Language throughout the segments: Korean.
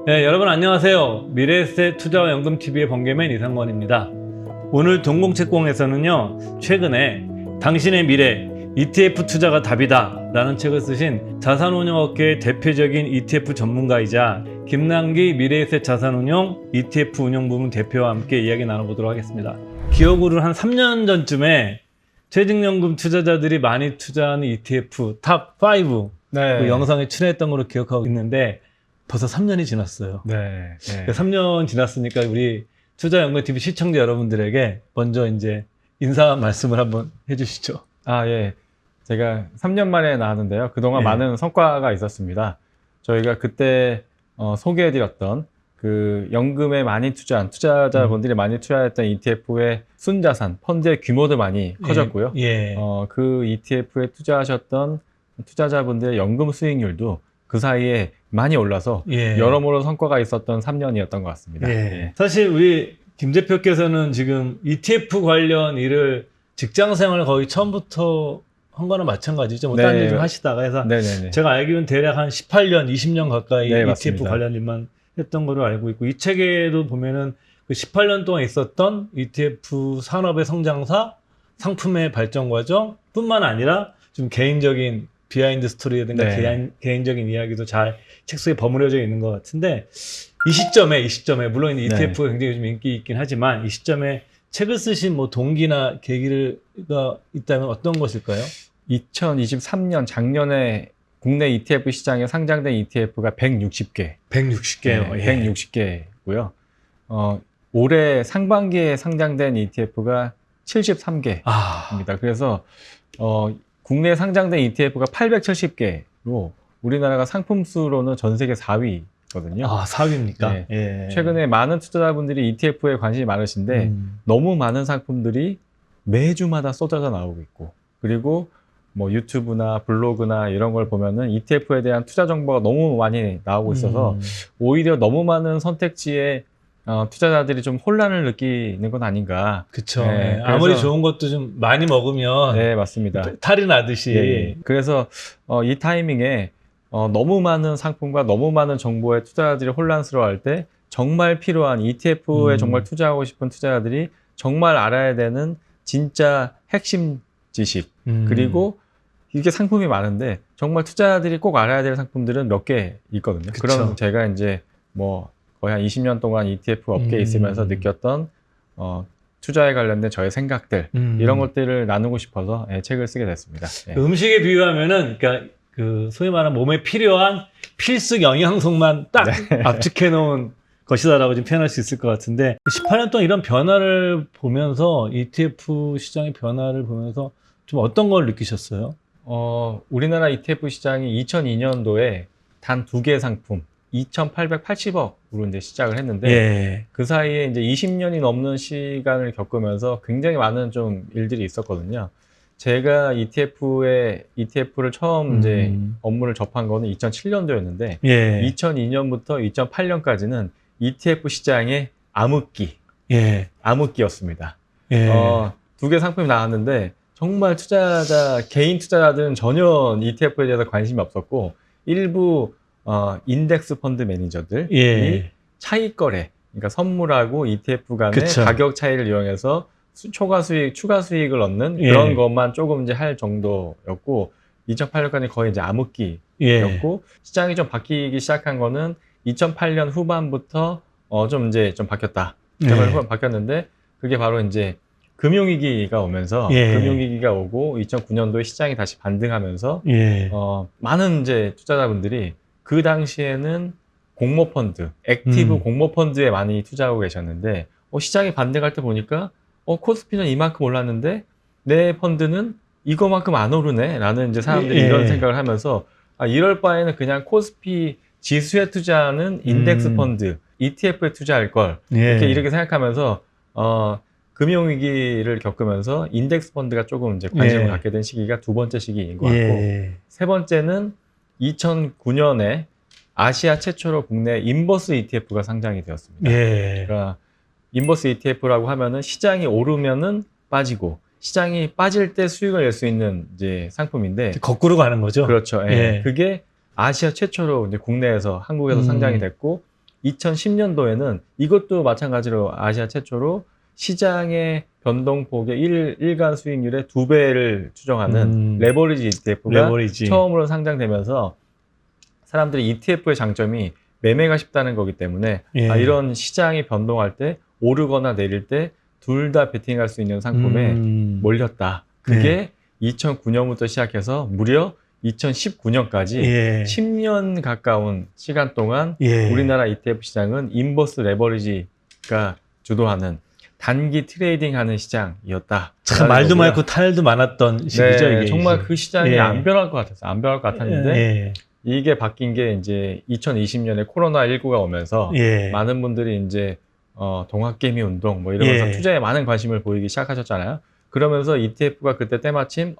네, 여러분 안녕하세요. 미래에셋 투자와 연금TV의 번개맨 이상권입니다. 오늘 동공책공에서는요, 최근에 당신의 미래 ETF 투자가 답이다 라는 책을 쓰신 자산운용업계의 대표적인 ETF 전문가이자 김남기 미래에셋 자산운용 ETF 운용부문 대표와 함께 이야기 나눠보도록 하겠습니다. 기억으로 한 3년 전쯤에 퇴직연금 투자자들이 많이 투자하는 ETF 탑5 네. 그 영상에 출연했던 걸로 기억하고 있는데 벌써 3년이 지났어요. 네. 3년 지났으니까 우리 투자연금TV 시청자 여러분들에게 먼저 이제 인사 말씀을 한번 해주시죠. 예. 제가 3년 만에 나왔는데요. 그동안 예. 많은 성과가 있었습니다. 저희가 그때 소개해드렸던 그 연금에 많이 투자한 투자자분들이 많이 투자했던 ETF의 순자산, 펀드의 규모도 많이 커졌고요. 예. 그 ETF에 투자하셨던 투자자분들의 연금 수익률도 그 사이에 많이 올라서 예. 여러모로 성과가 있었던 3년이었던 것 같습니다. 예. 사실 우리 김 대표께서는 지금 ETF 관련 일을 직장 생활 거의 처음부터 한 거나 마찬가지죠. 뭐 네. 다른 일 좀 하시다가 해서 네네네. 제가 알기로는 대략 한 18년, 20년 가까이 네, ETF 맞습니다. 관련 일만 했던 걸로 알고 있고, 이 책에도 보면은 그 18년 동안 있었던 ETF 산업의 성장사, 상품의 발전 과정 뿐만 아니라 좀 개인적인 비하인드 스토리라든가 네. 개인적인 이야기도 잘 책 속에 버무려져 있는 것 같은데, 이 시점에 물론 ETF가 굉장히 요즘 인기 있긴 하지만 이 시점에 책을 쓰신 뭐 동기나 계기가 있다면 어떤 것일까요? 2023년 작년에 국내 ETF 시장에 상장된 ETF가 160개. 160개요. 네, 160개고요. 올해 상반기에 상장된 ETF가 73개입니다. 그래서 국내에 상장된 ETF가 870개로 우리나라가 상품 수로는 전 세계 4위거든요. 4위입니까? 네. 예. 최근에 많은 투자자분들이 ETF에 관심이 많으신데 너무 많은 상품들이 매주마다 쏟아져 나오고 있고, 그리고 뭐 유튜브나 블로그나 이런 걸 보면은 ETF에 대한 투자 정보가 너무 많이 나오고 있어서 오히려 너무 많은 선택지에 투자자들이 좀 혼란을 느끼는 건 아닌가. 그쵸. 네, 예. 아무리 그래서- 좋은 것도 좀 많이 먹으면 네, 맞습니다. 탈이 나듯이. 예. 그래서 이 타이밍에 너무 많은 상품과 너무 많은 정보에 투자자들이 혼란스러워할 때 정말 필요한 ETF에 정말 투자하고 싶은 투자자들이 정말 알아야 되는 진짜 핵심 지식, 그리고 이게 상품이 많은데 정말 투자자들이 꼭 알아야 될 상품들은 몇 개 있거든요. 그쵸. 그럼 제가 이제 뭐 거의 한 20년 동안 ETF 업계에 있으면서 느꼈던 투자에 관련된 저의 생각들, 이런 것들을 나누고 싶어서 책을 쓰게 됐습니다. 예. 그 음식에 비유하면은, 그러니까 그 소위 말하는 몸에 필요한 필수 영양소만 딱 압축해 놓은 것이다라고 좀 표현할 수 있을 것 같은데, 18년 동안 이런 변화를 보면서 ETF 시장의 변화를 보면서 좀 어떤 걸 느끼셨어요? 우리나라 ETF 시장이 2002년도에 단 2개 상품 2,880억으로 이제 시작을 했는데, 예. 그 사이에 이제 20년이 넘는 시간을 겪으면서 굉장히 많은 좀 일들이 있었거든요. 제가 ETF를 처음 이제 업무를 접한 거는 2007년도였는데, 예. 2002년부터 2008년까지는 ETF 시장의 예. 암흑기였습니다. 예. 2개 상품이 나왔는데 정말 개인 투자자들은 전혀 ETF에 대해서 관심이 없었고, 일부 인덱스 펀드 매니저들이 예. 차익 거래, 그러니까 선물하고 ETF 간의 그쵸. 가격 차이를 이용해서 초과 수익, 추가 수익을 얻는 예. 그런 것만 조금 이제 할 정도였고, 2008년까지 거의 이제 암흑기였고, 예. 시장이 좀 바뀌기 시작한 거는 2008년 후반부터 좀 바뀌었다. 예. 후반 바뀌었는데, 그게 바로 이제 금융위기가 오면서, 예. 금융위기가 오고 2009년도에 시장이 다시 반등하면서 예. 많은 이제 투자자분들이 그 당시에는 공모펀드, 액티브 공모펀드에 많이 투자하고 계셨는데, 시장이 반등할 때 보니까 코스피는 이만큼 올랐는데 내 펀드는 이거만큼 안 오르네 라는 이제 사람들이 예. 이런 생각을 하면서, 이럴 바에는 그냥 코스피 지수에 투자하는 인덱스 펀드, ETF에 투자할 걸, 예. 이렇게 생각하면서 금융위기를 겪으면서 인덱스 펀드가 조금 이제 관심을 예. 갖게 된 시기가 두 번째 시기인 것 같고, 예. 세 번째는 2009년에 아시아 최초로 국내 인버스 ETF가 상장이 되었습니다. 예. 그러니까 인버스 ETF라고 하면은 시장이 오르면은 빠지고 시장이 빠질 때 수익을 낼 수 있는 이제 상품인데, 거꾸로 가는 거죠. 그렇죠. 예. 예. 그게 아시아 최초로 이제 국내에서 한국에서 상장이 됐고, 2010년도에는 이것도 마찬가지로 아시아 최초로 시장의 변동폭의 일간 수익률의 2배를 추정하는 레버리지 ETF가 레버리지. 처음으로 상장되면서 사람들이 ETF의 장점이 매매가 쉽다는 거기 때문에 예. 이런 시장이 변동할 때 오르거나 내릴 때 둘 다 베팅할 수 있는 상품에 몰렸다. 그게 2009년부터 시작해서 무려 2019년까지 예. 10년 가까운 시간 동안 예. 우리나라 ETF 시장은 인버스 레버리지가 주도하는 단기 트레이딩하는 시장이었다. 참 말도 많고 탈도 많았던 시기죠. 네, 이게 정말 그 시장이 예. 안 변할 것 같았어요. 안 변할 것 같았는데 예. 이게 바뀐 게 이제 2020년에 코로나19가 오면서 예. 많은 분들이 이제 동학개미 운동 뭐 이러면서 예. 투자에 많은 관심을 보이기 시작하셨잖아요. 그러면서 ETF가 그때 때마침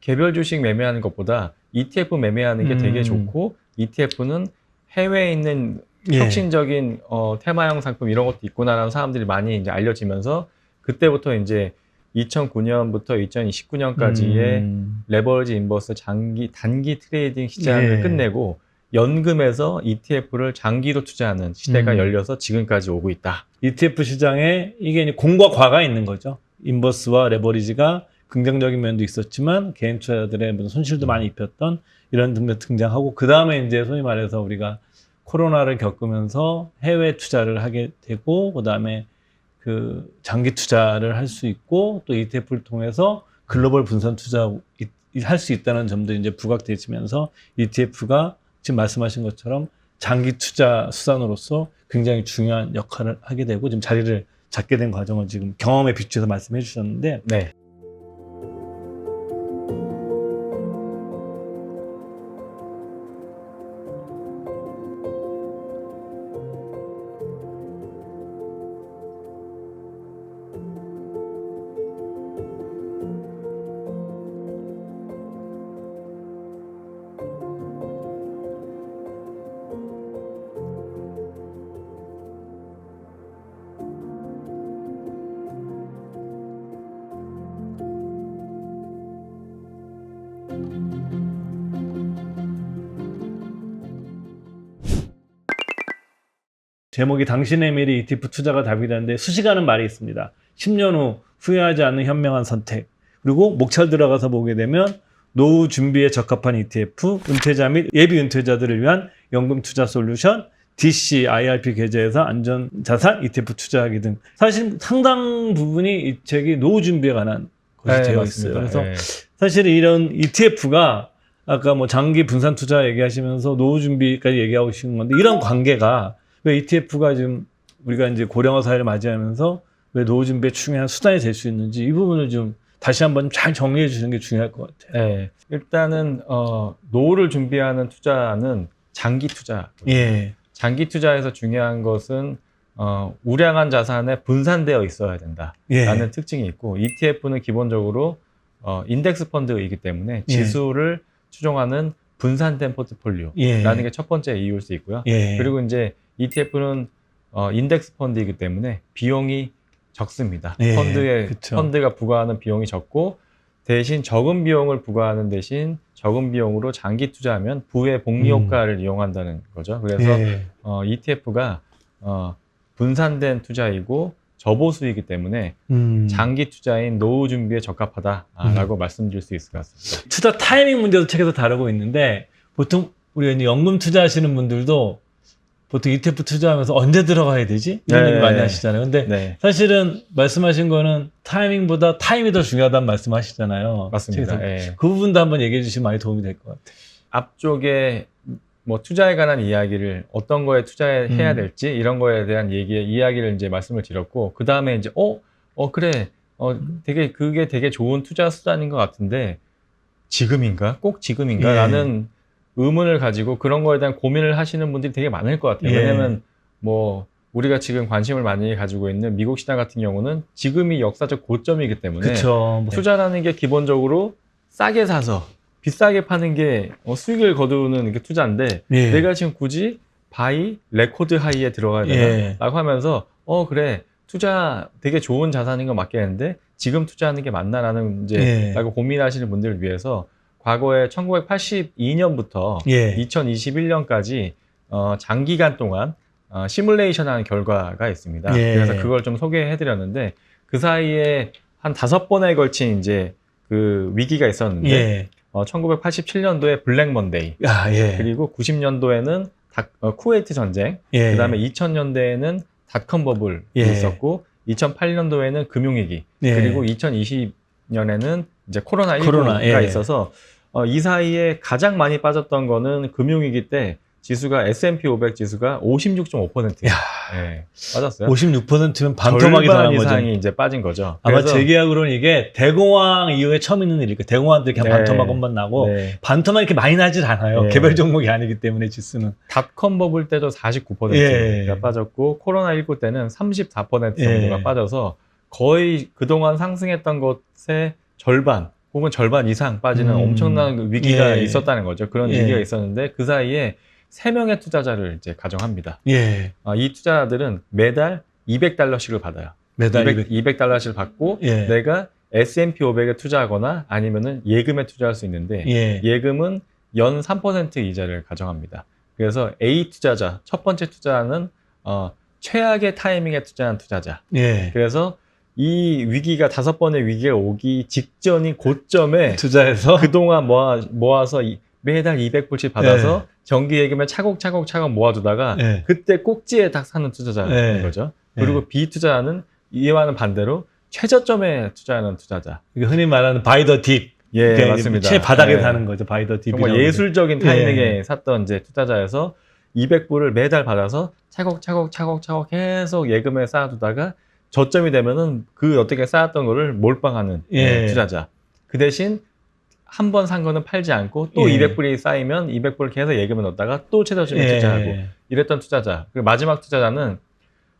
개별 주식 매매하는 것보다 ETF 매매하는 게 되게 좋고 ETF는 해외에 있는 예. 혁신적인 테마형 상품 이런 것도 있구나라는 사람들이 많이 이제 알려지면서 그때부터 이제 2009년부터 2019년까지의 레버리지 인버스 단기 트레이딩 시장을 예. 끝내고 연금에서 ETF를 장기로 투자하는 시대가 열려서 지금까지 오고 있다. ETF 시장에 이게 이제 공과 과가 있는 거죠. 인버스와 레버리지가 긍정적인 면도 있었지만 개인 투자자들의 무슨 손실도 많이 입혔던 이런 등등 등장하고 그 다음에 이제 소위 말해서 우리가 코로나를 겪으면서 해외 투자를 하게 되고 그 다음에 그 장기 투자를 할 수 있고 또 ETF를 통해서 글로벌 분산 투자 할 수 있다는 점도 이제 부각되지면서 ETF가 지금 말씀하신 것처럼 장기 투자 수단으로서 굉장히 중요한 역할을 하게 되고 지금 자리를 잡게 된 과정을 지금 경험에 비추어서 말씀해 주셨는데 네. 제목이 당신의 미래 ETF 투자가 답이라는데 수식하는 말이 있습니다. 10년 후 후회하지 않는 현명한 선택. 그리고 목차를 들어가서 보게 되면 노후 준비에 적합한 ETF, 은퇴자 및 예비 은퇴자들을 위한 연금 투자 솔루션, DC, IRP 계좌에서 안전자산 ETF 투자하기 등 사실 상당 부분이 이 책이 노후 준비에 관한 것이 되어 있어요. 그래서 사실 이런 ETF가 아까 뭐 장기 분산 투자 얘기하시면서 노후 준비까지 얘기하고 계신 건데 이런 관계가 왜 ETF가 지금 우리가 이제 고령화 사회를 맞이하면서 왜 노후 준비에 중요한 수단이 될 수 있는지 이 부분을 좀 다시 한번 잘 정리해 주시는 게 중요할 것 같아요. 네. 일단은 노후를 준비하는 투자는 장기 투자. 예. 장기 투자에서 중요한 것은 우량한 자산에 분산되어 있어야 된다라는 특징이 있고 ETF는 기본적으로 인덱스 펀드이기 때문에 지수를 추종하는 분산된 포트폴리오라는 게 첫 번째 이유일 수 있고요. 그리고 이제 ETF는 인덱스 펀드이기 때문에 비용이 적습니다. 펀드가 부과하는 비용이 적고 대신 적은 비용을 부과하는 대신 적은 비용으로 장기 투자하면 부의 복리 효과를 이용한다는 거죠. 그래서 ETF가 분산된 투자이고 저보수이기 때문에 장기 투자인 노후 준비에 적합하다라고 말씀드릴 수 있을 것 같습니다. 투자 타이밍 문제도 책에서 다루고 있는데 보통 우리가 이제 연금 투자하시는 분들도 보통 ETF 투자하면서 언제 들어가야 되지? 이런 얘기 많이 하시잖아요. 근데 사실은 말씀하신 거는 타이밍보다 타임이 더 중요하다는 말씀하시잖아요. 맞습니다. 그 부분도 한번 얘기해 주시면 많이 도움이 될 것 같아요. 앞쪽에 뭐 투자에 관한 이야기를 어떤 거에 투자해야 될지 이런 거에 대한 이야기를 이제 말씀을 드렸고 그 다음에 이제 그래 그게 되게 좋은 투자 수단인 것 같은데 지금인가? 꼭 지금인가? 라는 의문을 가지고 그런 거에 대한 고민을 하시는 분들이 되게 많을 것 같아요. 왜냐면 뭐 우리가 지금 관심을 많이 가지고 있는 미국 시장 같은 경우는 지금이 역사적 고점이기 때문에 투자라는 게 기본적으로 싸게 사서 비싸게 파는 게 수익을 거두는 게 투자인데 내가 지금 굳이 바이 레코드 하이에 들어가야 되나? 라고 하면서 그래 투자 되게 좋은 자산인 건 맞겠는데 지금 투자하는 게 맞나라는 라고 고민하시는 분들을 위해서 과거에 1982년부터 2021년까지 장기간 동안 시뮬레이션한 결과가 있습니다. 예. 그래서 그걸 좀 소개해드렸는데 그 사이에 한 5번에 걸친 이제 그 위기가 있었는데 예. 1987년도에 블랙 먼데이, 아, 예. 그리고 90년도에는 쿠웨이트 전쟁, 예. 그다음에 2000년대에는 닷컴 버블이 예. 있었고 2008년도에는 금융위기, 예. 그리고 2020년에는 이제 코로나19가 코로나, 예. 있어서 이 사이에 가장 많이 빠졌던 거는 금융위기 때 지수가 S&P 500 지수가 56.5%. 야. 예, 빠졌어요. 56%면 반토막이 절반 당한 거죠. 이상이 이제 빠진 거죠. 아마 그래서- 제 기억으로는 이게 대공황 이후에 처음 있는 일일 거예요. 대공황 때 그냥 네. 반토막 한 번 나고 네. 반토막 이렇게 많이 나질 않아요. 네. 개별 종목이 아니기 때문에 지수는. 닷컴 버블 때도 49%가 예. 빠졌고 코로나19 때는 34% 예. 정도가 빠져서 거의 그동안 상승했던 것의 절반 혹은 절반 이상 빠지는 엄청난 위기가 예. 있었다는 거죠. 그런 예. 위기가 있었는데 그 사이에 3명의 투자자를 이제 가정합니다. 예. 이 투자자들은 매달 $200씩을 받아요. 매달 200달러씩을 받고 예. 내가 S&P 500에 투자하거나 아니면은 예금에 투자할 수 있는데 예. 예금은 연 3% 이자를 가정합니다. 그래서 A 투자자, 첫 번째 투자는 최악의 타이밍에 투자한 투자자. 예. 그래서 이 위기가 5번의 위기가 오기 직전인 고점에 투자해서 그동안 모아서 매달 200불씩 받아서 정기 예금에 차곡차곡 모아두다가 예. 그때 꼭지에 딱 사는 투자자인 예. 거죠. 그리고 B 투자는 이와는 반대로 최저점에 투자하는 투자자. 이게 흔히 말하는 바이 더 딥. 예, 맞습니다. 최바닥에 예. 사는 거죠. 바이 더 딥. 정말 예술적인 타이밍에 샀던 이제 투자자여서 200불을 매달 받아서 차곡차곡 계속 예금에 쌓아두다가 저점이 되면은 그 어떻게 쌓았던 거를 몰빵하는 예. 투자자. 그 대신 한 번 산 거는 팔지 않고 또 예. 200불이 쌓이면 200불을 계속 예금에 넣었다가 또 최저점에 투자하고 이랬던 투자자. 그리고 마지막 투자자는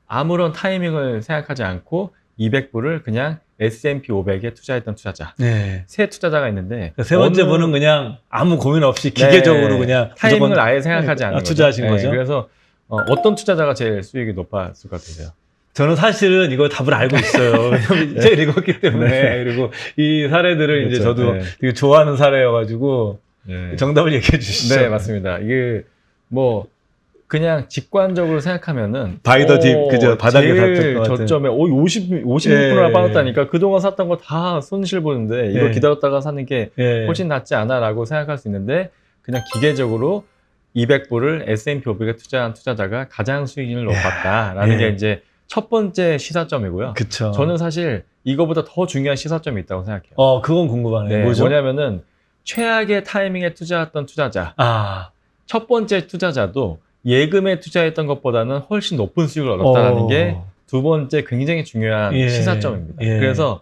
아무런 타이밍을 생각하지 않고 200불을 그냥 S&P 500에 투자했던 투자자. 네. 세 투자자가 있는데 세 번째 분은 그냥 아무 고민 없이 기계적으로 그냥 타이밍을 무조건 아예 생각하지 않는 투자하신 거죠. 그래서 어떤 투자자가 제일 수익이 높았을 것 같으세요? 저는 사실은 이거 답을 알고 있어요. 왜냐면 제일 읽었기 때문에. 그리고 이 사례들을 이제 그렇죠. 저도 되게 좋아하는 사례여가지고 정답을 얘기해 주시죠. 네, 맞습니다. 이게 뭐 그냥 직관적으로 생각하면은 바이 더 딥, 그죠? 바닥에 샀을 제일 것 같은. 저점에 56%나 예. 빠졌다니까 그동안 샀던 거 다 손실 보는데 이거 예. 기다렸다가 사는 게 예. 훨씬 낫지 않아라고 생각할 수 있는데 그냥 기계적으로 200불을 S&P 500에 투자한 투자자가 가장 수익률을 높았다라는 예. 게 이제 첫 번째 시사점이고요. 그쵸. 저는 사실 이거보다 더 중요한 시사점이 있다고 생각해요. 그건 궁금하네요. 뭐죠? 뭐냐면은 최악의 타이밍에 투자했던 투자자. 첫 번째 투자자도 예금에 투자했던 것보다는 훨씬 높은 수익을 얻었다는 게 두 번째 굉장히 중요한 예. 시사점입니다. 예. 그래서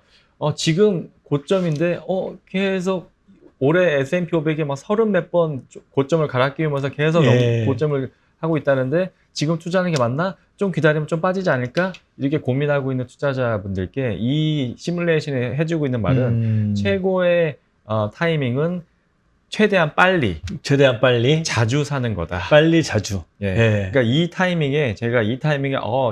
지금 고점인데 계속 올해 S&P 500에 막 30몇 번 고점을 갈아 끼우면서 계속 예. 고점을 하고 있다는데 지금 투자하는 게 맞나? 좀 기다리면 좀 빠지지 않을까? 이렇게 고민하고 있는 투자자분들께 이 시뮬레이션에 해주고 있는 말은 최고의 타이밍은 최대한 빨리 자주 사는 거다. 빨리 자주. 예. 그러니까 이 타이밍에 제가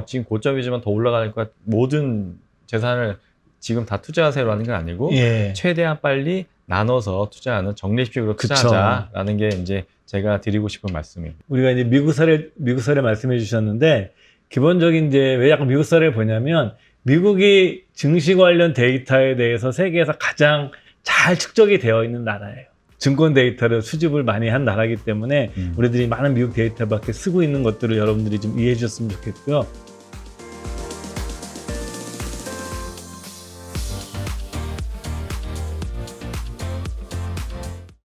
지금 고점이지만 더 올라갈 것 모든 재산을 지금 다 투자하세요라는 건 아니고 예. 최대한 빨리 나눠서 투자하는 적립식으로 투자하자라는 게 이제 제가 드리고 싶은 말씀입니다. 우리가 이제 미국 사례 말씀해 주셨는데 기본적인 이제 왜 약간 미국 사례를 보냐면 미국이 증시 관련 데이터에 대해서 세계에서 가장 잘 축적이 되어 있는 나라예요. 증권 데이터를 수집을 많이 한 나라이기 때문에 우리들이 많은 미국 데이터밖에 쓰고 있는 것들을 여러분들이 좀 이해해 주셨으면 좋겠고요.